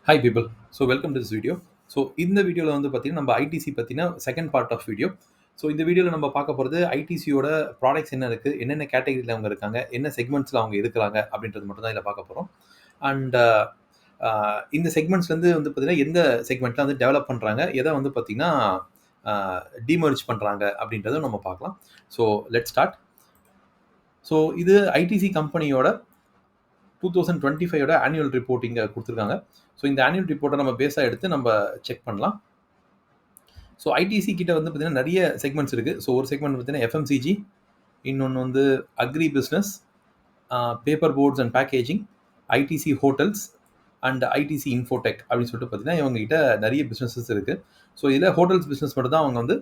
Hi people. Welcome to this video. இந்த வீடியோல வந்து பார்த்தீங்கன்னா, நம்ம ஐடிசி பத்தின செகண்ட் பார்ட் ஆஃப் வீடியோ. இந்த வீடியோல நம்ம பார்க்க போறது ஐடிசியோட ப்ராடக்ட்ஸ் என்ன இருக்கு, என்னென்ன கேட்டகரில அவங்க இருக்காங்க, என்ன செக்மெண்ட்ஸ்ல அவங்க இருக்கிறாங்க அப்படின்றது மட்டும் தான் இதில பார்க்க போறோம். அண்ட் இந்த செக்மெண்ட்ஸ்லேருந்து வந்து பார்த்தீங்கன்னா, எந்த செக்மெண்ட்ல வந்து டெவலப் பண்றாங்க, எத வந்து பார்த்தீங்கன்னா டிமெர்ஜ் பண்றாங்க அப்படின்றத நம்ம பார்க்கலாம். Let's start. இது ஐடிசி கம்பெனியோட 2025 ஆனுவல் ரிப்போர்ட்டிங்க குடுத்துருக்காங்க. இந்த ஆனுவல் ரிப்போர்ட்ட நம்ம பேஸா எடுத்து நம்ம செக் பண்ணலாம். ஐடிசி கிட்ட வந்து பார்த்தீங்கன்னா நெறைய செக்மெண்ட்ஸ் இருக்கு. ஒரு செக்மெண்ட் பார்த்தீங்கன்னா எஃப்எம்சிஜி, இன்னொன்னு வந்து agri business, paper boards and packaging, ITC hotels and ITC Infotech அப்படின்னு சொல்லிட்டு பார்த்தீங்கன்னா, இவங்க கிட்ட நெறைய பிசினஸஸ் இருக்கு. இதுல ஹோட்டல்ஸ் பிசினஸ் மட்டும் தான் அவங்க வந்து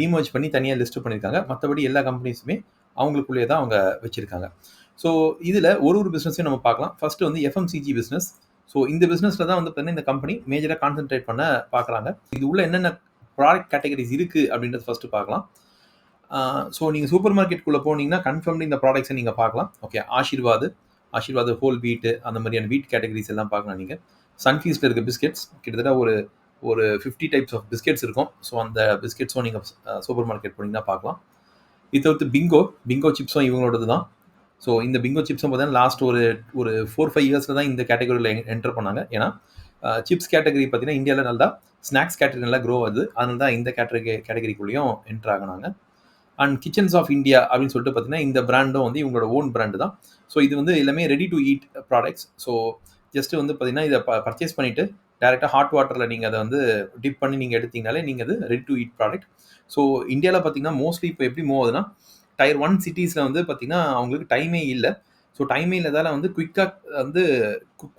டிமெர்ஜ் பண்ணி தனியா லிஸ்ட் பண்ணியிருக்காங்க. மத்தபடி எல்லா கம்பெனிஸுமே அவங்களுக்குள்ளேயே தான் அவங்க வச்சிருக்காங்க. இதுல ஒரு பிசினஸையும் நம்ம பார்க்கலாம். ஃபர்ஸ்ட் வந்து எஃப்எம்சிஜி பிசினஸ். இந்த பிசினஸ்ல தான் வந்து பார்த்தீங்கன்னா இந்த கம்பெனி மேஜரா கான்சென்ட்ரேட் பண்ண பார்க்குறாங்க. இது உள்ள என்னென்ன ப்ராடக்ட் கேட்டகரிஸ் இருக்கு அப்படின்றத ஃபர்ஸ்ட் பார்க்கலாம். நீங்க சூப்பர் மார்க்கெட்குள்ள போனீங்கன்னா கன்ஃபர்ம்டு இந்த ப்ராடக்ட்ஸை நீங்க பார்க்கலாம். ஓகே, ஆஷிர்வாத் ஹோல் வீட் அந்த மாதிரியான வீட் கேட்டகரிஸ் எல்லாம் பார்க்கலாம் நீங்க. சன்ஃபீஸ்ட்ல இருக்க பிஸ்கெட்ஸ் கிட்டத்தட்ட ஒரு ஒரு 50 டைப்ஸ் ஆஃப் பிஸ்கெட்ஸ் இருக்கும். அந்த பிஸ்கெட்ஸும் நீங்க சூப்பர் மார்க்கெட் போனீங்கன்னா பார்க்கலாம். இது தவிர்த்து பிங்கோ சிப்ஸும் இவங்களோடது தான். இந்த பிங்கோ சிப்ஸும் பார்த்தீங்கன்னா லாஸ்ட் ஒரு 4-5 இயர்ஸ்ல தான் இந்த கேட்டகரியில் என்டர் பண்ணாங்க. ஏன்னா சிப்ஸ் கேட்டகரி பார்த்தீங்கன்னா இந்தியாவில் நல்லா ஸ்நாக்ஸ் கேட்டகரி நல்லா க்ரோ ஆகுது. அதனால தான் இந்த கேட்டகரிக்குள்ளேயும் என்டர் ஆகினாங்க. அண்ட் கிச்சன்ஸ் ஆஃப் இந்தியா அப்படின்னு சொல்லிட்டு பார்த்தீங்கன்னா இந்த பிராண்டும் வந்து இவங்களோட ஓன் பிராண்டு தான். இது வந்து எல்லாமே ready to eat products. Just வந்து பார்த்தீங்கன்னா இதை பர்ச்சேஸ் பண்ணிட்டு டேரெக்டாக ஹாட் வாட்டரில் நீங்கள் அதை வந்து டிப் பண்ணி நீங்கள் எடுத்தீங்கனாலே நீங்கள் அது ரெடி டு ஈட் ப்ராடக்ட். இந்தியாவில் பார்த்தீங்கன்னா மோஸ்ட்லி இப்போ எப்படி மூவ் ஆகுதுன்னா டயர் 1 சிட்டிஸில் வந்து பார்த்தீங்கன்னா அவங்களுக்கு டைமே இல்லை. டைமே இல்லாதால வந்து குயிக்காக வந்து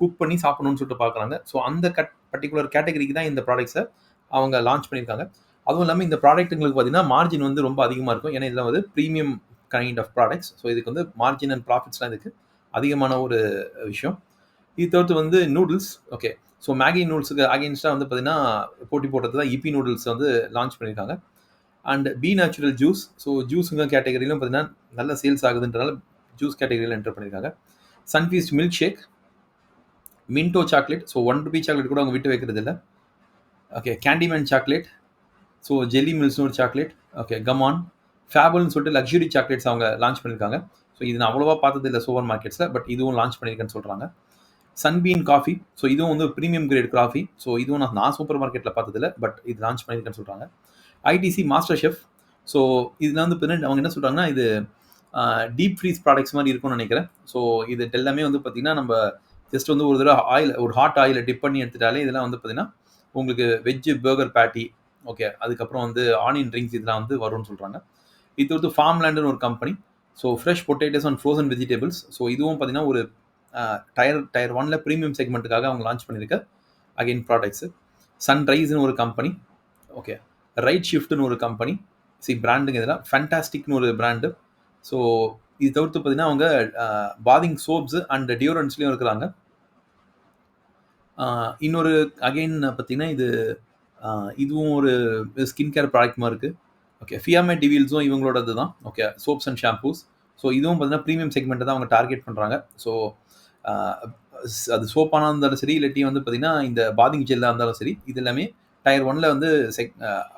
குக் பண்ணி சாப்பிடணும்னு சொல்லிட்டு பார்க்குறாங்க. அந்த பர்டிகுலர் கேட்டகரிக்கு தான் இந்த ப்ராடக்ட்ஸை அவங்க லான்ச் பண்ணியிருக்காங்க. அதுவும் இல்லாமல் இந்த ப்ராடக்ட்டுங்களுக்கு பார்த்தீங்கன்னா மார்ஜின் வந்து ரொம்ப அதிகமாக இருக்கும். ஏன்னா இதில் வந்து ப்ரீமியம் கைண்ட் ஆஃப் ப்ராடக்ட்ஸ். இதுக்கு வந்து மார்ஜின் அண்ட் ப்ராஃபிட்ஸ்லாம் இதுக்கு அதிகமான ஒரு விஷயம். இது தவிர்த்து வந்து நூடுல்ஸ். ஓகே, மேகி நூடுல்ஸுக்கு அகெயின்ஸ்டாக வந்து பார்த்தீங்கன்னா போட்டி போட்டது தான் இப்பி நூடுல்ஸ் வந்து லான்ச் பண்ணியிருக்காங்க. And B natural juice. ஜூஸுங்க கேட்டகரியிலும் பார்த்தீங்கன்னா நல்ல சேல்ஸ் ஆகுதுன்றனால ஜூஸ் கேட்டகரியில் என்டர் பண்ணியிருக்காங்க. Sunfeast milk shake, Minto chocolate. ₹1 chocolate கூட அவங்க விட்டு வைக்கிறது இல்லை. Okay, Candyman chocolate. ஜெல்லி மில்ஸ்னு ஒரு சாக்லேட். ஓகே, கமான், ஃபேபிள்னு சொல்லிட்டு லக்ஸுரி சாக்லேட்ஸ் அவங்க லான்ச் பண்ணியிருக்காங்க. இது நான் அவ்வளோவா பார்த்தது இல்லை சூப்பர் மார்க்கெட்ஸில், பட் இதுவும் லான்ச் பண்ணியிருக்கேன்னு சொல்கிறாங்க. சன்பீன் காஃபி. இதுவும் வந்து ப்ரீமியம் கிரேட் காஃபி. இதுவும் நான் சூப்பர் மார்க்கெட்டில் பார்த்ததில்ல, பட் இது லான்ச் பண்ணியிருக்கேன்னு சொல்கிறாங்க. ITC master chef. இதில் வந்து பார்த்தீங்கன்னா அவங்க என்ன சொல்கிறாங்கன்னா இது டீப் ஃப்ரீஸ் ப்ராடக்ட்ஸ் மாதிரி இருக்கும்னு நினைக்கிறேன். இது எல்லாமே வந்து பார்த்தீங்கன்னா நம்ம ஜஸ்ட் வந்து ஒரு தடவை ஒரு ஹாட் ஆயிலை டிப் பண்ணி எடுத்துட்டாலே இதெல்லாம் வந்து பார்த்தீங்கன்னா உங்களுக்கு வெஜ் பர்கர் பேட்டி, ஓகே, அதுக்கப்புறம் வந்து ஆனியன் ரிங்ஸ் இதெல்லாம் வந்து வரும்னு சொல்கிறாங்க. இது வந்து ஃபார்ம்லேண்டுன்னு ஒரு company. Fresh potatoes and frozen vegetables. இதுவும் பார்த்தீங்கன்னா ஒரு டயர் 1ல ப்ரீமியம் செக்மெண்ட்டுக்காக அவங்க லான்ச் பண்ணியிருக்க அகைன் ப்ராடக்ட்ஸு. சன்ரைஸ்னு ஒரு கம்பெனி. ஓகே, ரைட் ஷிஃப்ட்னு ஒரு கம்பெனி. பிராண்டுங்க இதெல்லாம். ஃபேண்டாஸ்டிக்னு ஒரு பிராண்டு. இது தவிர்த்து பார்த்தீங்கன்னா அவங்க பாதிங் சோப்ஸ் அண்ட் டியோரண்ட்ஸ்லையும் இருக்கிறாங்க. இன்னொரு அகைன் பார்த்தீங்கன்னா இதுவும் ஒரு ஸ்கின் கேர் ப்ராடக்ட் மாதிரி இருக்குது. ஓகே, ஃபியாமே டிவீல்ஸும் இவங்களோடது தான். Okay, soaps and shampoos. இதுவும் பார்த்தீங்கன்னா ப்ரீமியம் செக்மெண்ட்டை தான் அவங்க டார்கெட் பண்ணுறாங்க. அது சோப்பானா இருந்தாலும் சரி, இல்லாட்டி வந்து பார்த்தீங்கன்னா இந்த பாதிங் ஜெல்லாக இருந்தாலும் சரி, இது எல்லாமே டயர் 1ல வந்து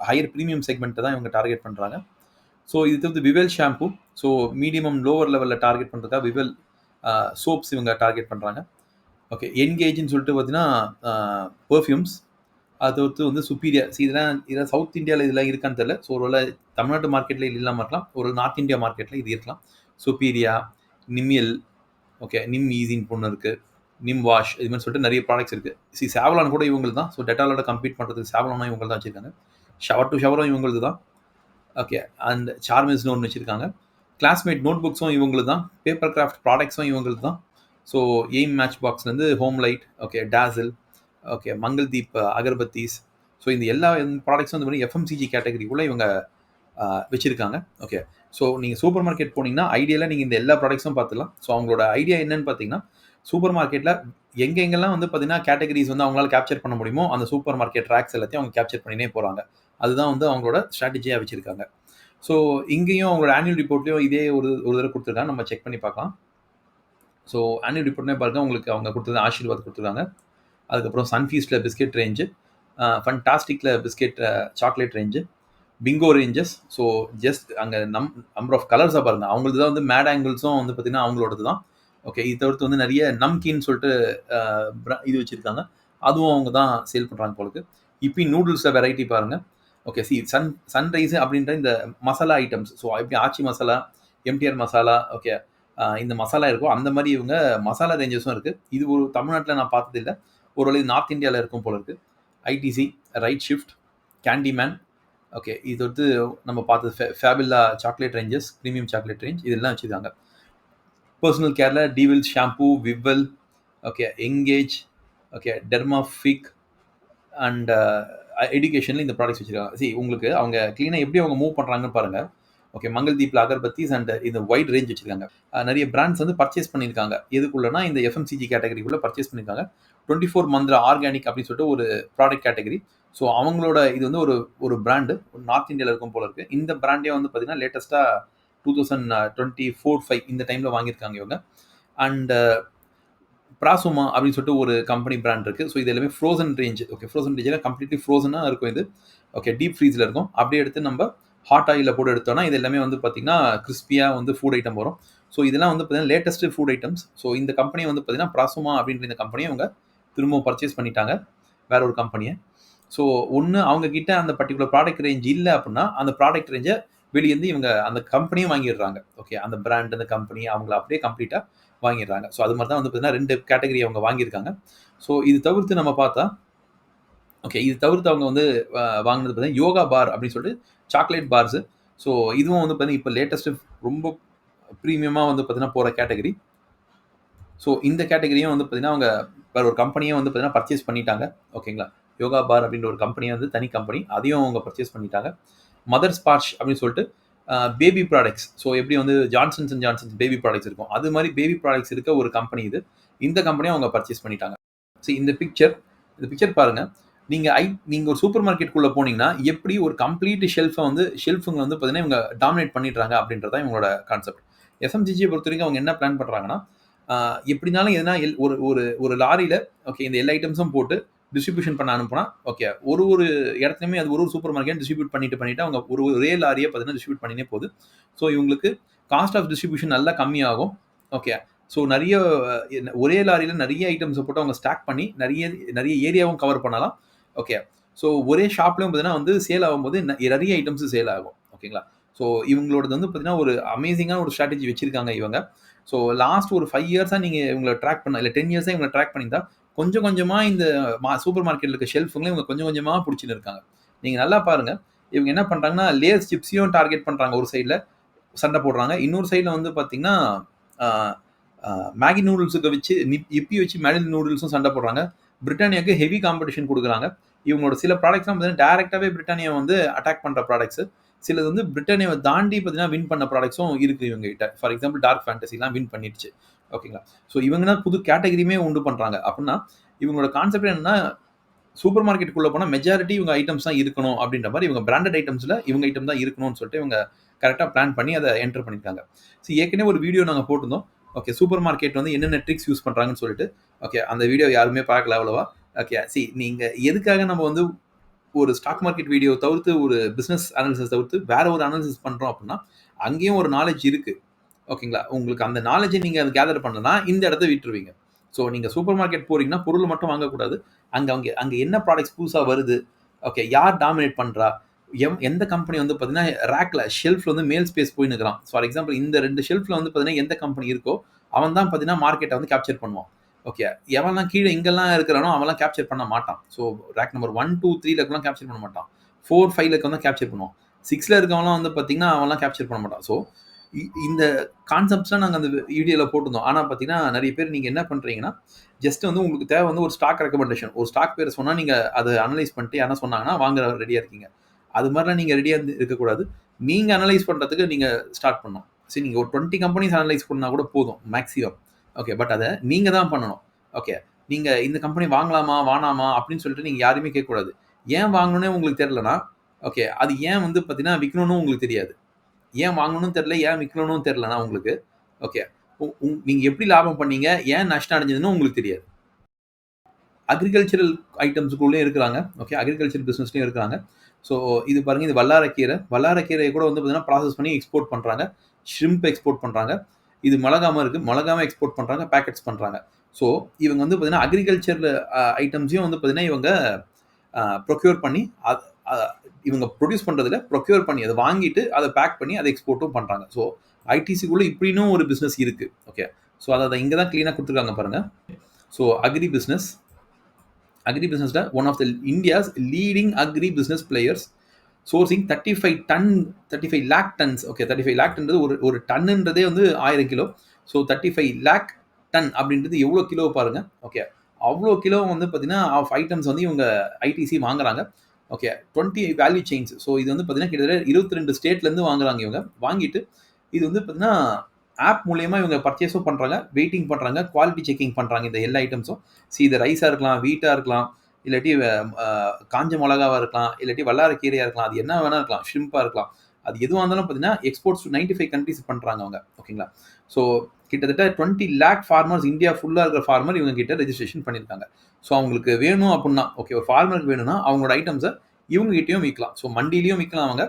ஹையர் ப்ரீமியம் செக்மெண்ட்டை தான் இவங்க டார்கெட் பண்ணுறாங்க. இது தவிர்த்து விவல் ஷாம்பூ. மீடியம் லோவர் லெவலில் டார்கெட் பண்ணுறதுக்காக விவல் சோப்ஸ் இவங்க டார்கெட் பண்ணுறாங்க. ஓகே, என்கேஜ்னு சொல்லிட்டு பார்த்தீங்கன்னா பெர்ஃப்யூம்ஸ். அது தவிர்த்து வந்து சுப்பீரியா. இதெல்லாம் சவுத் இந்தியாவில் இதெல்லாம் இருக்கான்னு தெரியல. ஒருவேளை தமிழ்நாட்டு மார்க்கெட்டில் இது இல்லாமல் இருக்கலாம். ஒரு நார்த் இந்தியா மார்க்கெட்டில் இது இருக்கலாம். சுப்பீரியா, நிம்யல், ஓகே, நிம் ஈஸின்னு ஒன்று இருக்குது, நிம் வாஷ், இது மாதிரி சொல்லிட்டு நிறைய ப்ராடக்ட்ஸ் இருக்குது. சேவலான் கூட இவங்களுக்கு தான். டெட்டாலோட கம்பீட் பண்ணுறதுக்கு சேவலானும் இவங்க தான் வச்சுருக்காங்க. ஷவர் டு ஷவரும் இவங்களுக்கு தான். ஓகே, அண்ட் சார்மிஸ்னு ஒன்று வச்சுருக்காங்க. கிளாஸ்மேட் நோட் புக்ஸும் இவங்களுக்கு தான். பேப்பர் கிராஃப்ட் ப்ராடக்ட்ஸும் இவங்களுக்கு தான். எய்ம் மேட்ச் பாக்ஸ்லேருந்து Home Lite, okay, Dazzle, okay, Mangaldeep agarbattis. இந்த எல்லா ப்ராடக்ட்ஸும் வந்து பண்ணி எஃப்எம்சிஜி கேட்டகரிக்குள்ளே இவங்க வச்சுருக்காங்க. ஓகே, நீங்கள் சூப்பர் மார்க்கெட் போனீங்கன்னா ஐடியாவில் நீங்கள் இந்த எல்லா ப்ராடக்ட்ஸும் பார்த்துக்கலாம். அவங்களோட ஐடியா என்னன்னு பார்த்தீங்கன்னா சூப்பர் மார்க்கெட்டில் எங்கெங்கெல்லாம் வந்து பார்த்தீங்கன்னா கேட்டகரிஸ் வந்து அவங்களால கேப்சர் பண்ண முடியுமோ அந்த சூப்பர் மார்க்கெட் ரேக்ஸ் எல்லாத்தையும் அவங்க கேப்சர் பண்ணினே போகிறாங்க. அதுதான் வந்து அவங்களோட ஸ்ட்ராட்டஜியாக வச்சுருக்காங்க. இங்கேயும் அவங்களோட ஆனுவல் ரிப்போர்ட்லேயும் இதே ஒரு தடவை கொடுத்துருக்காங்க. நம்ம செக் பண்ணி பார்க்கலாம். ஆனுவல் ரிப்போர்ட்னே பாருங்க, உங்களுக்கு அவங்க கொடுத்தது ஆஷிர்வாத் கொடுத்துருக்காங்க. அதுக்கப்புறம் சன்ஃபீஸ்டில் பிஸ்கெட் ரேஞ்சு, ஃபண்டாஸ்டிக்கில் biscuit chocolate range, Bingo ranges. So just அங்கே நம்பர் ஆஃப் கலர்ஸாக பாருங்கள். அவங்களது தான் வந்து மேட் ஆங்கிள்ஸும் வந்து பார்த்தீங்கன்னா அவங்களோடது தான். ஓகே, இது தவிர்த்து வந்து நிறைய நம்கின்னு சொல்லிட்டு இது வச்சுருக்காங்க. அதுவும் அவங்க தான் சேல் பண்ணுறாங்க போலுக்கு. இப்பி நூடுல்ஸில் வெரைட்டி பாருங்கள். ஓகே, சன்ரைஸ் அப்படின்ற இந்த மசாலா ஐட்டம்ஸ். ஸோ எப்படி ஆச்சி மசாலா, எம்டிஆர் மசாலா, ஓகே, இந்த மசாலா இருக்கும் அந்த மாதிரி இவங்க மசாலா ரேஞ்சஸும் இருக்குது. இது ஒரு தமிழ்நாட்டில் நான் பார்த்ததில்லை. ஒரு நார்த் இந்தியாவில் இருக்கும் போல இருக்குது. ITC, right shift, Candyman. Okay, இது வந்து நம்ம பார்த்தது Fabelle chocolate ranges, premium chocolate range, இதெல்லாம் வச்சுருக்காங்க. பர்சனல் கேரில் டிவில் shampoo, Vivel, okay, Engage, okay, Dermafique and எஜுகேஷனில் இந்த ப்ராடக்ட்ஸ் வச்சுருக்காங்க. உங்களுக்கு அவங்க க்ளீனாக எப்படி அவங்க மூவ் பண்ணுறாங்கன்னு பாருங்கள். ஓகே, மங்கள்தீப்பில் அகர்பத்திஸ் அண்ட் இந்த ஒயிட் ரேஞ்ச் வச்சுருக்காங்க. நிறைய பிராண்ட்ஸ் வந்து பர்ச்சேஸ் பண்ணியிருக்காங்க. எதுக்குள்ளனா இந்த எஃப்எம்சிஜி கேட்டகரிக்குள்ளே பர்ச்சேஸ் பண்ணியிருக்காங்க. 24 மந்த்ரா ஆர்கானிக் அப்படின்னு சொல்லிட்டு ஒரு ப்ராடக்ட் கேட்டகரி. ஸோ அவங்களோட இது வந்து ஒரு பிராண்டு நார்த் இந்தியாவில் இருக்கும் போல இருக்குது. இந்த பிராண்டே வந்து பார்த்தீங்கன்னா லேட்டஸ்ட்டாக 2024-5 இந்த டைமில் வாங்கியிருக்காங்க இவங்க. அண்ட் பிராசுமா அப்படின்னு சொல்லிட்டு ஒரு கம்பெனி பிராண்ட் இருக்குது. ஸோ இது எல்லாமே ஃப்ரோசன் ரேஞ்ச். ஓகே, ஃப்ரோசன் ரேஞ்சில் கம்ப்ளீட்லி ஃப்ரோசனாக இருக்கும் இது. ஓகே, டீப் ஃப்ரீஸில் இருக்கும். அப்படியே எடுத்து நம்ம ஹாட் ஆயிலில் போட்டு எடுத்தோம்னா இது எல்லாமே வந்து பார்த்தீங்கன்னா கிறிஸ்பியாக வந்து ஃபுட் ஐட்டம் வரும். ஸோ இதெல்லாம் வந்து பார்த்தீங்கன்னா லேட்டஸ்ட் ஃபுட் ஐட்டம்ஸ். ஸோ இந்த கம்பெனியை வந்து பார்த்தீங்கன்னா பிராசுமா அப்படின்ற இந்த கம்பெனியை அவங்க திரும்பவும் பர்ச்சேஸ் பண்ணிட்டாங்க வேற ஒரு கம்பெனியை. ஸோ ஒன்று அவங்க கிட்ட அந்த பர்டிகுலர் ப்ராடக்ட் ரேஞ்ச் இல்லை அப்படின்னா அந்த ப்ராடக்ட் ரேஞ்சை வெளியேந்து இவங்க அந்த கம்பெனியும் வாங்கிடுறாங்க. ஓகே, அந்த பிராண்ட் அந்த கம்பெனி அவங்கள அப்படியே கம்ப்ளீட்டாக வாங்கிடுறாங்க. ஸோ அது மாதிரி தான் வந்து பார்த்தீங்கன்னா 2 கேட்டகரி அவங்க வாங்கியிருக்காங்க. ஸோ இது தவிர்த்து நம்ம பார்த்தா, ஓகே, இது தவிர்த்து அவங்க வந்து வாங்கினது பார்த்தீங்கன்னா யோகா பார் அப்படின்னு சொல்லிட்டு சாக்லேட் பார்ஸு. ஸோ இதுவும் வந்து பார்த்தீங்கன்னா இப்போ லேட்டஸ்ட்டு ரொம்ப ப்ரீமியமாக வந்து பார்த்தீங்கன்னா போகிற கேட்டகரி. ஸோ இந்த கேட்டகரியும் வந்து பார்த்தீங்கன்னா அவங்க வேறு ஒரு கம்பெனியும் வந்து பார்த்தீங்கன்னா பர்ச்சேஸ் பண்ணிட்டாங்க. ஓகேங்களா, யோகா பார் அப்படின்ற ஒரு கம்பெனியை வந்து தனி கம்பெனி, அதையும் அவங்க பர்ச்சேஸ் பண்ணிட்டாங்க. மதர் ஸ்பார்ச் அப்படின்னு சொல்லிட்டு பேபி ப்ராடக்ட்ஸ். ஸோ எப்படி வந்து Johnson's and Johnson's baby products இருக்கும், அது மாதிரி பேபி ப்ராடக்ட்ஸ் இருக்க ஒரு கம்பெனி இது. இந்த கம்பெனியும் அவங்க பர்ச்சேஸ் பண்ணிட்டாங்க. ஸோ இந்த பிக்சர் பாருங்கள். நீங்கள் ஒரு சூப்பர் மார்க்கெட்டுக்குள்ளே போனீங்கன்னா எப்படி ஒரு கம்ப்ளீட் ஷெல்ஃபுங்க வந்து பார்த்தீங்கன்னா இவங்க டாமினேட் பண்ணிடுறாங்க அப்படின்றதான் இவங்களோட கான்செப்ட். எஃப்எம்சிஜியை பொறுத்த வரைக்கும் அவங்க என்ன பிளான் பண்ணுறாங்கன்னா, எப்படினாலும் எதுனா ஒரு லாரியில் ஓகே இந்த எல்லா ஐட்டம்ஸும் போட்டு டிஸ்ட்ரிபியூஷன் பண்ண அனுப்புனா, ஓகே, ஒரு இடத்துலையுமே அது ஒரு சூப்பர் மார்க்கெட் டிஸ்ட்ரிபியூட் பண்ணிட்டு அவங்க ஒரே லாரியை பார்த்தீங்கன்னா டிஸ்ட்ரிபியூட் பண்ணினே போகுது. ஸோ இவங்களுக்கு காஸ்ட் ஆஃப் டிஸ்ட்ரிபியூஷன் நல்லா கம்மியாகும். ஓகே, ஸோ நிறைய ஒரே லாரியில் நிறைய ஐட்டம்ஸை போட்டு அவங்க ஸ்டாக் பண்ணி நிறைய ஏரியாவும் கவர் பண்ணலாம். ஓகே, ஸோ ஒரே ஷாப்லையும் பார்த்தீங்கன்னா வந்து சேல் ஆகும்போது நிறைய ஐட்டம்ஸு சேல் ஆகும். ஓகேங்களா, ஸோ இவங்களோடது வந்து பார்த்தீங்கன்னா ஒரு அமேசிங்கான ஒரு ஸ்ட்ராட்டஜி வச்சுருக்காங்க இவங்க. ஸோ லாஸ்ட் ஒரு 5 இயர்ஸாக நீங்கள் இவங்களை ட்ராக் பண்ண இல்லை 10 இயர்ஸாக இவங்களை ட்ராக் பண்ணியிருந்தா கொஞ்சம் கொஞ்சமாக இந்த சூப்பர் மார்க்கெட்டில் இருக்க ஷெல்ஃபுங்களும் இவங்க கொஞ்சம் கொஞ்சமாக பிடிச்சின்னு இருக்காங்க. நீங்கள் நல்லா பாருங்கள், இவங்க என்ன பண்ணுறாங்கன்னா லேஸ் சிப்ஸையும் டார்கெட் பண்ணுறாங்க. ஒரு சைடில் சண்டை போடுறாங்க, இன்னொரு சைடில் வந்து பார்த்தீங்கன்னா மேகி நூடுல்ஸுக்கு வச்சு இப்பி வச்சு மேகி நூடுல்ஸும் சண்டை போடுறாங்க. பிரிட்டானியாவுக்கு ஹெவி காம்படிஷன் கொடுக்குறாங்க. இவங்களோட சில ப்ராடக்ட்ஸ்லாம் பார்த்தீங்கன்னா டேரெக்டாகவே பிரிட்டானியா வந்து அட்டாக் பண்ணுற ப்ராடக்ட்ஸு. சிலது வந்து பிரிட்டானியாவை தாண்டி பார்த்தீங்கன்னா வின் பண்ண ப்ராடக்ட்ஸும் இருக்குது இவங்க கிட்ட. ஃபார் எக்ஸாம்பிள் டார்க் ஃபேண்டசிலாம் வின் பண்ணிடுச்சு. ஓகேங்களா, ஸோ இவங்கன்னா புது கேட்டகரியுமே உண்டு பண்ணுறாங்க. அப்படின்னா இவங்களோட கான்செப்ட் என்னன்னா, சூப்பர் மார்க்கெட்டுக்குள்ளே போனால் மெஜாரிட்டி இவங்க ஐட்டம்ஸ் தான் இருக்கணும் அப்படின்ற மாதிரி இவங்க பிராண்டட் ஐட்டம்ஸில் இவங்க ஐட்டம் தான் இருக்கணும்னு சொல்லிட்டு இவங்க கரெக்டாக பிளான் பண்ணி அதை என்டர் பண்ணியிருக்காங்க. ஸோ ஏற்கனவே ஒரு வீடியோ நாங்கள் போட்டிருந்தோம். ஓகே, சூப்பர் மார்க்கெட் வந்து என்னென்ன ட்ரிக்ஸ் யூஸ் பண்ணுறாங்கன்னு சொல்லிட்டு. ஓகே, அந்த வீடியோ யாருமே பார்க்கல அவ்வளோவா. ஓகே, நீங்கள் எதுக்காக நம்ம வந்து ஒரு ஸ்டாக் மார்க்கெட் வீடியோ தவிர்த்து ஒரு பிஸ்னஸ் அனாலிசிஸ் தவிர்த்து வேற ஒரு அனாலிசிஸ் பண்ணுறோம் அப்படின்னா அங்கேயும் ஒரு நாலேஜ் இருக்குது. ஓகேங்களா, உங்களுக்கு அந்த நாலேஜை நீங்கள் அதை கேதர் பண்ணலன்னா இந்த இடத்த விட்டுருவீங்க. ஸோ நீங்கள் சூப்பர் மார்க்கெட் போகிறீங்கன்னா பொருள் மட்டும் வாங்கக்கூடாது. அங்கே என்ன ப்ராடக்ட்ஸ் புதுசாக வருது, ஓகே, யார் டாமினேட் பண்ணுறா, எந்த கம்பெனி வந்து பார்த்தீங்கன்னா ரேக்கில் ஷெல்ஃபில் வந்து மேல் ஸ்பேஸ் போய் நிற்கிறான். ஃபார் எக்ஸாம்பிள் இந்த 2 ஷெல்ஃபில் வந்து பார்த்தீங்கன்னா எந்த கம்பெனி இருக்கோ அவன் தான் பார்த்தீங்கன்னா மார்க்கெட்டை வந்து கேப்சர் பண்ணுவான். ஓகே, எவன்லாம் கீழே இங்கெல்லாம் இருக்கிறானோ அவன்லாம் கேப்சர் பண்ண மாட்டான். ஸோ ரேக் நம்பர் 1, 2, 3ல இருக்கலாம் கேப்சர் பண்ண மாட்டான். 4, 5ல தான் கேப்சர் பண்ணுவான். 6ல இருக்கவங்களாம் வந்து பார்த்தீங்கன்னா அவன்லாம் கேப்சர் பண்ண மாட்டான். ஸோ இந்த கான்செப்ட்ஸ்லாம் நாங்கள் அந்த வீடியோவில் போட்டிருந்தோம். ஆனால் பார்த்தீங்கன்னா நிறைய பேர் நீங்கள் என்ன பண்ணுறீங்கன்னா ஜஸ்ட் வந்து உங்களுக்கு தேவை வந்து ஒரு ஸ்டாக் ரெக்கமெண்டேஷன், ஒரு ஸ்டாக் பேர் சொன்னால் நீங்கள் அதை அனலைஸ் பண்ணிட்டு யாரா சொன்னாங்கன்னா வாங்க ரெடியாக இருக்கீங்க. அது மாதிரிலாம் நீங்கள் ரெடியாக இருக்கக்கூடாது. நீங்கள் அனலைஸ் பண்ணுறதுக்கு நீங்கள் ஸ்டார்ட் பண்ணணும். சரி, நீங்கள் ஒரு 20 கம்பெனிஸ் அனலைஸ் பண்ணால் கூட போதும் மேக்ஸிமம். ஓகே, பட் அதை நீங்கள் தான் பண்ணணும். ஓகே, நீங்கள் இந்த கம்பெனி வாங்கலாமா வானாமா அப்படின்னு சொல்லிட்டு நீங்கள் யாருமே கேட்கக்கூடாது. ஏன் வாங்கணுன்னே உங்களுக்கு தெரிலனா, ஓகே, அது ஏன் வந்து பார்த்தீங்கன்னா விற்கணும்னு உங்களுக்கு தெரியாது. ஏன் வாங்கணும்னு தெரில, ஏன் விற்கணும்னு தெரிலனா உங்களுக்கு, ஓகே, நீங்கள் எப்படி லாபம் பண்ணீங்க, ஏன் நஷ்டம் அடைஞ்சதுன்னு உங்களுக்கு தெரியாது. அக்ரிகல்ச்சரல் ஐட்டம்ஸுக்குள்ளேயும் இருக்கிறாங்க. ஓகே, அக்ரிகல்ச்சர் பிஸ்னஸ்லையும் இருக்கிறாங்க. ஸோ இது பாருங்க, இது வல்லாரக்கீரை. வல்லாரக்கீரையை கூட வந்து பார்த்தீங்கன்னா ப்ராசஸ் பண்ணி எக்ஸ்போர்ட் பண்ணுறாங்க. ஷ்ரிம்ப் எக்ஸ்போர்ட் பண்ணுறாங்க. இது மிளகாம இருக்குது, மிளகாம எக்ஸ்போர்ட் பண்ணுறாங்க, பேக்கெட்ஸ் பண்ணுறாங்க. ஸோ இவங்க வந்து பார்த்தீங்கன்னா அக்ரிகல்ச்சர் ஐட்டம்ஸையும் வந்து பார்த்தீங்கன்னா இவங்க ப்ரொக்யூர் பண்ணி இவங்க ப்ரொடியூஸ் பண்ணுறதுல ப்ரொக்யூர் பண்ணி அதை வாங்கிட்டு அதை பேக் பண்ணி அதை எக்ஸ்போர்ட்டும் பண்ணுறாங்க. ஸோ ஐடிசிக்குள்ளே இப்படின்னும் ஒரு பிஸ்னஸ் இருக்குது. ஓகே, ஸோ அதை இங்கே தான் க்ளீனாக கொடுத்துருக்காங்க பாருங்கள். ஸோ அக்ரி பிஸ்னஸில் one of the India's leading agri business players sourcing 35 lakh tons. Okay, 35 lakh ஒரு டன்னுன்றதே வந்து 1000 கிலோ. ஸோ 35 lakh ton அப்படின்றது எவ்வளோ கிலோ பாருங்கள். ஓகே, அவ்வளோ கிலோ வந்து பார்த்தீங்கன்னா ஆஃப் ஐட்டம்ஸ் வந்து இவங்க ஐடிசி வாங்குறாங்க. Okay, 20 value chains. ஸோ இது வந்து பார்த்தீங்கன்னா கிட்டத்தட்ட 22 ஸ்டேட்லேருந்து வாங்குறாங்க. இவங்க வாங்கிட்டு இது வந்து பார்த்தீங்கன்னா ஆப் மூலயமா இவங்க பர்ச்சேஸும் பண்ணுறாங்க, வெயிட்டிங் பண்ணுறாங்க, குவாலிட்டி செக்கிங் பண்ணுறாங்க. இந்த எல்லா ஐட்டம்ஸும் இது ரைஸாக இருக்கலாம், வீட்டாக இருக்கலாம், இல்லாட்டி காஞ்ச மிளகாவாக இருக்கலாம், இல்லாட்டி வல்லாரக்கீரையாக இருக்கலாம், அது என்ன வேணா இருக்கலாம், ஷ்ரிம்பாக இருக்கலாம், அது எதுவாக இருந்தாலும் பார்த்தீங்கன்னா எக்ஸ்போர்ட்ஸ் 95 கண்ட்ரிஸ் பண்ணுறாங்க அவங்க. ஓகேங்களா, ஸோ கிட்டத்தட்ட 20 lakh ஃபார்மர்ஸ், இந்தியா ஃபுல்லாக இருக்கிற ஃபார்மர் இவங்க கிட்ட ரெஜிஸ்ட்ரேஷன் பண்ணியிருக்காங்க. ஸோ அவங்களுக்கு வேணும் அப்படின்னா, ஓகே, ஒரு ஃபார்மருக்கு வேணும்னா அவங்களோட ஐட்டம்ஸை இவங்க கிட்டேயும் விற்கலாம். ஸோ மண்டிலையும் விற்கலாம் அவங்க,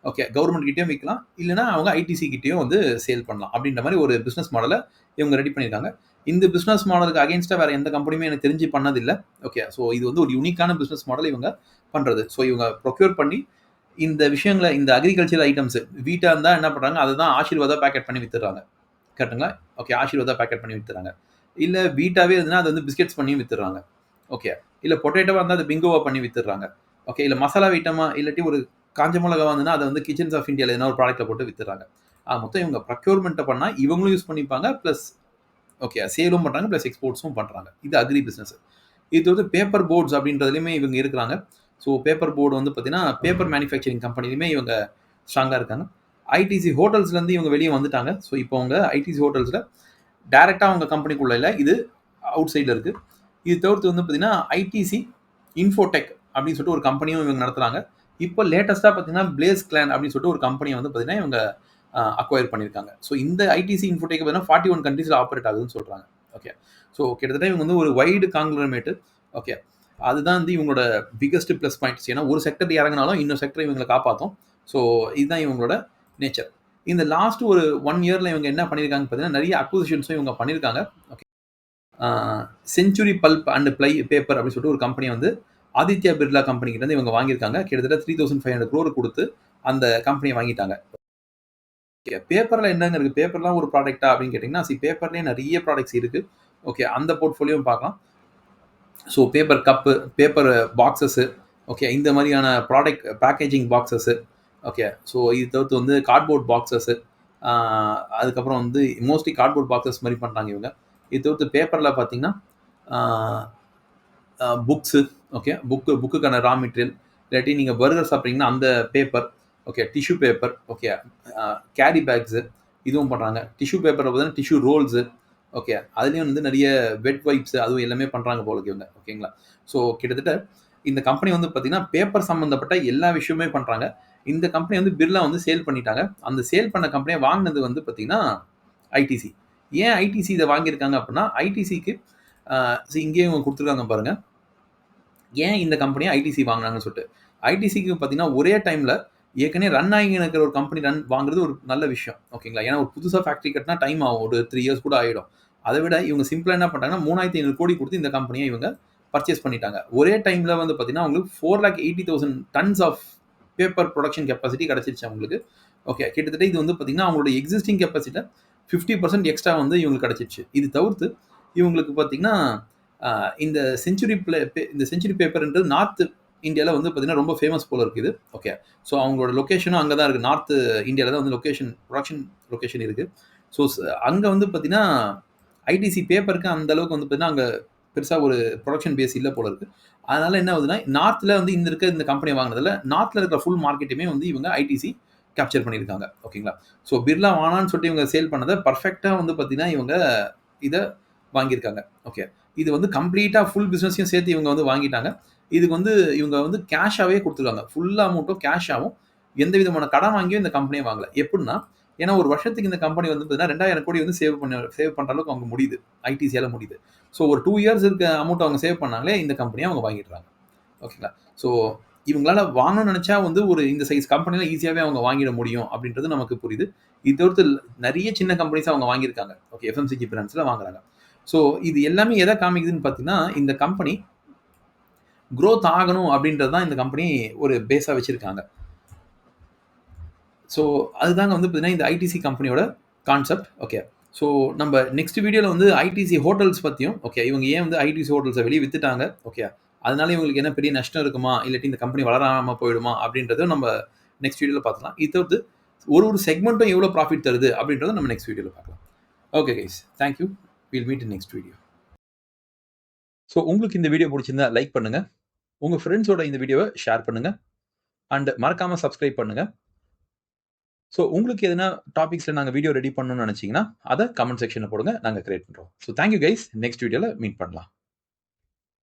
ஓகே, கவர்மெண்ட் கிட்டேயும் விற்கலாம், இல்லைனா அவங்க ஐடிசி கிட்டேயும் வந்து சேல் பண்ணலாம். அப்படின்ற மாதிரி ஒரு பிஸ்னஸ் மாடலை இவங்க ரெடி பண்ணியிருக்காங்க. இந்த பிஸ்னஸ் மாடலுக்கு அகேன்ஸ்டாக வேறு எந்த கம்பெனியுமே எனக்கு தெரிஞ்சு பண்ணதில்லை. ஓகே, ஸோ இது வந்து ஒரு யூனிக்கான பிஸ்னஸ் மாடல் இவங்க பண்ணுறது. ஸோ இவங்க ப்ரொக்யூர் பண்ணி இந்த விஷயங்களை, இந்த அக்ரிகல்ச்சர் ஐட்டம்ஸ் வீட்டாக இருந்தால் என்ன பண்ணுறாங்க, அதை தான் ஆசீர்வாதா பேக்கெட் பண்ணி வித்துடுறாங்க. கரெக்டுங்களா? ஓகே, ஆசீர்வாதா பேக்கெட் பண்ணி வித்துறாங்க. இல்லை வீட்டாகவே இருந்ததுன்னா அது வந்து பிஸ்கெட்ஸ் பண்ணி வித்துடுறாங்க. ஓகே, இல்லை பொட்டேட்டோவாக இருந்தால் அது பிங்கோவாக பண்ணி வித்துடுறாங்க. ஓகே, இல்லை மசாலா ஐட்டமாக இல்லாட்டி ஒரு காஞ்ச மிளகா வந்துன்னா அதை வந்து கிச்சன்ஸ் ஆஃப் இந்தியாவில் எதனா ஒரு ப்ராடக்ட்டில் போட்டு வித்துறாங்க. மொத்தம் இவங்க ப்ரொக்யூர்மெண்ட்டை பண்ணால் இவங்களும் யூஸ் பண்ணிப்பாங்க, ப்ளஸ் ஓகே சேலும் பண்ணுறாங்க, ப்ளஸ் எக்ஸ்போர்ட்ஸும் பண்ணுறாங்க. இது அக்ரி பிஸ்னஸ். இது வந்து பேப்பர் போர்ட்ஸ் அப்படின்றதுலையுமே இவங்க இருக்கிறாங்க. ஸோ பேப்பர் போர்டு வந்து பார்த்தீங்கன்னா பேப்பர் மேனுஃபேக்சரிங் கம்பெனிலையுமே இவங்க ஸ்ட்ராங்காக இருக்காங்க. ஐடிசி ஹோட்டல்ஸ்லேருந்து இவங்க வெளியே வந்துட்டாங்க. ஸோ இப்போ அவங்க ஐடிசி ஹோட்டல்ஸில் டேரெக்டாக அவங்க கம்பெனிக்குள்ளே இல்லை, இது அவுட் சைடில் இருக்குது. இது தவிர்த்து வந்து பார்த்தீங்கன்னா ஐடிசி இன்ஃபோடெக் அப்படின்னு சொல்லிட்டு ஒரு கம்பெனியும் இவங்க நடத்துகிறாங்க. இப்போ லேட்டஸ்ட்டாக பார்த்தீங்கன்னா பிளேஸ் கிளான் அப்படின்னு சொல்லிட்டு ஒரு கம்பெனியை வந்து பார்த்தீங்கன்னா இவங்க அக்வயர் பண்ணியிருக்காங்க. ஸோ இந்த ஐடிசி இன்ஃபோடெக் பார்த்தீங்கன்னா 41 கண்ட்ரீஸில் ஆப்ரேட் ஆகுதுன்னு சொல்கிறாங்க. ஓகே, ஸோ கிட்டத்தட்ட இவங்க வந்து ஒரு வைடு காங்கிளமேட்டு. ஓகே, அதுதான் வந்து இவங்களோட பிகஸ்ட் ப்ளஸ் பாயிண்ட்ஸ். ஏன்னா ஒரு செக்டர் இறங்கினாலும் இன்னொரு செக்டர் இவங்களை காப்பாற்றும். ஸோ இதுதான் இவங்களோட நேச்சர். இந்த லாஸ்ட் ஒரு 1 இயரில் இவங்க என்ன பண்ணியிருக்காங்க பார்த்தீங்கன்னா நிறைய அக்விசிஷன்ஸும் இவங்க பண்ணியிருக்காங்க. Okay, century bulb and ply paper அப்படின்னு சொல்லிட்டு ஒரு கம்பெனி வந்து ஆதித்யா பிர்லா கம்பெனிக்கிட்ட இவங்க வாங்கியிருக்காங்க. கிட்டத்தட்ட 3500 crore கொடுத்து அந்த கம்பெனியை வாங்கிட்டாங்க. ஓகே, பேப்பரில் என்னங்க இருக்குது, பேப்பர்லாம் ஒரு ப்ராடக்ட்டா அப்படின்னு கேட்டிங்கன்னா, பேப்பர்லேயே நிறைய ப்ராடக்ட்ஸ் இருக்குது. ஓகே, அந்த போர்ட்ஃபோலியோவும் பார்க்கலாம். So paper cup, paper boxes, okay, இந்த மாதிரியான product packaging boxes. Okay, so இது தவிர்த்து வந்து கார்ட்போர்ட் பாக்ஸஸ்ஸு, அதுக்கப்புறம் வந்து மோஸ்ட்லி கார்ட்போர்ட் பாக்ஸஸ் மாதிரி பண்ணுறாங்க இவங்க. இது தவிர்த்து பேப்பரில் பார்த்தீங்கன்னா புக்ஸு, ஓகே, புக்குக்கான ரா மெட்டீரியல், இல்லாட்டி நீங்கள் பர்கர் சாப்பிட்றீங்கன்னா அந்த paper, okay, tissue paper, okay, carry bags இதுவும் பண்ணுறாங்க. டிஷ்யூ பேப்பரில் பார்த்தீங்கன்னா டிஷ்யூ ரோல்ஸு, ஓகே, அதுலேயும் வந்து நிறைய வெட் வைப்ஸு அதுவும் எல்லாமே பண்ணுறாங்க போல இவங்க. ஓகேங்களா, ஸோ கிட்டத்தட்ட இந்த கம்பெனி வந்து பார்த்தீங்கன்னா பேப்பர் சம்மந்தப்பட்ட எல்லா விஷயமே பண்ணுறாங்க. இந்த கம்பெனி வந்து பிர்லா வந்து சேல் பண்ணிட்டாங்க. அந்த சேல் பண்ண கம்பெனியை வாங்கினது வந்து பார்த்தீங்கன்னா ஐடிசி. ஏன் ஐடிசி இதை வாங்கியிருக்காங்க அப்படின்னா, ஐடிசிக்கு இங்கேயும் இவங்க கொடுத்துருக்காங்க பாருங்கள், ஏன் இந்த கம்பெனியை ஐடிசி வாங்கினாங்கன்னு சொல்லிட்டு. ஐடிசிக்கு பார்த்தீங்கன்னா ஒரே டைமில் ஏற்கனவே ரன் ஆகி இருக்கிற ஒரு கம்பெனி வாங்குறது ஒரு நல்ல விஷயம். ஓகேங்களா, ஏன்னா ஒரு புதுசாக ஃபேக்ட்ரி கட்டினா டைம் ஆகும், ஒரு 3 years கூட ஆகிடும். அதை விட இவங்க சிம்பிளாக என்ன பண்ணுறாங்கன்னா 3500 crore கொடுத்து இந்த கம்பெனியை இவங்க பர்ச்சேஸ் பண்ணிட்டாங்க. ஒரே டைமில் வந்து பார்த்தீங்கன்னா அவங்களுக்கு 4,80,000 tons of paper production capacity கிடச்சிருச்சு அவங்களுக்கு. ஓகே, கிட்டத்தட்ட இது வந்து பார்த்தீங்கன்னா அவங்களோட எக்ஸிஸ்டிங் கெப்பாசிட்டியில் 50% எக்ஸ்ட்ரா வந்து இவங்களுக்கு கிடச்சிருச்சு. இது தவிர்த்து இவங்களுக்கு பார்த்தீங்கன்னா இந்த செஞ்சுரி பேப்பர்ன்றது நார்த் இந்தியாவில் வந்து பார்த்தீங்கன்னா ரொம்ப ஃபேமஸ் போல இருக்குது. ஓகே, ஸோ அவங்களோட லொக்கேஷனும் அங்கே தான் இருக்குது. நார்த் இந்தியாவில் தான் வந்து ப்ரொடக்ஷன் லொக்கேஷன் இருக்குது. ஸோ அங்கே வந்து பார்த்தீங்கன்னா ஐடிசி பேப்பருக்கு அந்த அளவுக்கு வந்து பார்த்தீங்கன்னா அங்கே பெருசாக ஒரு ப்ரொடக்ஷன் பேஸ் இல்லை போல இருக்குது. அதனால் என்ன ஆகுதுன்னா நார்த்தில் வந்து இந்த கம்பெனி வாங்கினதில் நார்த்தில் இருக்கிற ஃபுல் மார்க்கெட்டுமே வந்து இவங்க ஐடிசி கேப்சர் பண்ணியிருக்காங்க. ஓகேங்களா, ஸோ பிர்லா வானான்னு சொல்லிட்டு இவங்க சேல் பண்ணதை பர்ஃபெக்டாக வந்து பார்த்தீங்கன்னா இவங்க இதை வாங்கியிருக்காங்க. ஓகே, இது வந்து கம்ப்ளீட்டாக ஃபுல் பிஸ்னஸையும் சேர்த்து இவங்க வந்து வாங்கிட்டாங்க. இதுக்கு வந்து இவங்க வந்து கேஷாகவே கொடுத்துருக்காங்க. ஃபுல் அமௌண்ட்டும் கேஷாகவும், எந்த விதமான கடன் வாங்கியும் இந்த கம்பெனியை வாங்கலை. எப்படின்னா ஏன்னா ஒரு வருஷத்துக்கு இந்த கம்பெனி வந்து பார்த்தீங்கன்னா 2000 கோடி வந்து சேவ் பண்ணுற அளவுக்கு அவங்க முடியுது, ஐடிசியால முடியுது. ஸோ ஒரு 2 இயர்ஸ் இருக்க அமௌண்ட் அவங்க சேவ் பண்ணாங்களே இந்த கம்பெனியை அவங்க வாங்கிடுறாங்க. ஓகேங்களா? ஸோ இவங்களால வாங்கணும்னு நினைச்சா வந்து ஒரு இந்த சைஸ் கம்பெனில ஈஸியாவே அவங்க வாங்கிட முடியும் அப்படின்றது நமக்கு புரியுது. இது தவிர்த்து நிறைய சின்ன கம்பெனிஸ் அவங்க வாங்கியிருக்காங்க. ஓகே, எஃப்எம்சிஜி பிராண்ட்ஸ்ல வாங்குறாங்க. ஸோ இது எல்லாமே எதை காமிக்குதுன்னு பார்த்தீங்கன்னா, இந்த கம்பெனி growth ஆகணும் அப்படின்றது தான் இந்த கம்பெனி ஒரு பேஸா வச்சிருக்காங்க. ஸோ அதுதாங்க வந்து பார்த்தீங்கன்னா இந்த ஐடிசி கம்பெனியோட கான்செப்ட். ஓகே, ஸோ நம்ம நெக்ஸ்ட் வீடியோவில் வந்து ஐடிசி ஹோட்டல்ஸ் பற்றியும், ஓகே இவங்க ஏன் வந்து ஐடிசி ஹோட்டல்ஸை வெளியே வித்துட்டாங்க, ஓகே அதனால இவங்களுக்கு என்ன பெரிய நஷ்டம் இருக்குமா, இல்லாட்டி இந்த கம்பெனி வளராமல் போயிடுமா அப்படின்றதும் நம்ம நெக்ஸ்ட் வீடியோவில் பார்க்கலாம். இது தவிர்த்து ஒரு செக்மெண்ட்டும் எவ்வளோ ப்ராஃபிட் தருது அப்படின்றத நம்ம நெக்ஸ்ட் வீடியோவில் பார்க்கலாம். Okay guys, thank you, will meet in next video. So உங்களுக்கு இந்த வீடியோ பிடிச்சிருந்தா லைக் பண்ணுங்க, உங்க ஃப்ரெண்ட்ஸோட இந்த வீடியோவை ஷேர் பண்ணுங்க, அண்ட் மறக்காம சப்ஸ்கிரைப் பண்ணுங்க. ஸோ உங்களுக்கு எதனா டாபிக்ஸில் நாங்கள் வீடியோ ரெடி பண்ணணும்னு நினச்சிங்கன்னா அதை கமெண்ட் செக்ஷனில் போடுங்க, நாங்கள் கிரியேட் பண்ணுறோம். ஸோ தேங்க்யூ கைஸ், நெக்ஸ்ட் வீடியோவில் மீட் பண்ணலாம்.